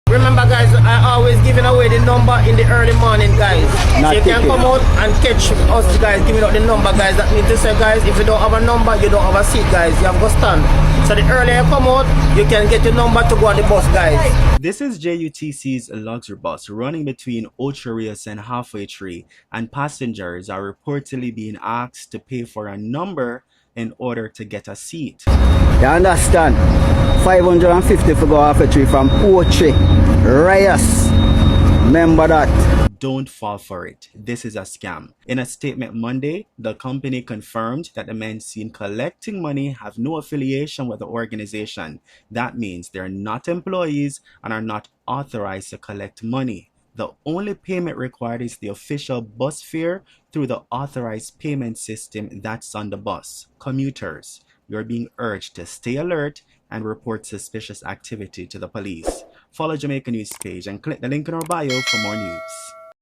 Remember guys, I always giving away the number in the early morning guys. Not So you can ticket. come out and catch us guys giving out the number guys. That means to say guys, if you don't have a number, you don't have a seat guys. You have to stand. So the earlier you come out, you can get your number to go on the bus guys. This is JUTC's luxury bus running between Ocherius and Halfway Tree, and passengers are reportedly being asked to pay for a number in order to get a seat. You understand? 550 for go half a tree from Ochi. Reyes. Remember that. Don't fall for it. This is a scam. In a statement Monday, the company confirmed that the men seen collecting money have no affiliation with the organization. That means they're not employees and are not authorized to collect money. The only payment required is the official bus fare through the authorized payment system that's on the bus. Commuters, you're being urged to stay alert and report suspicious activity to the police. Follow Jamaica News Page and click the link in our bio for more news.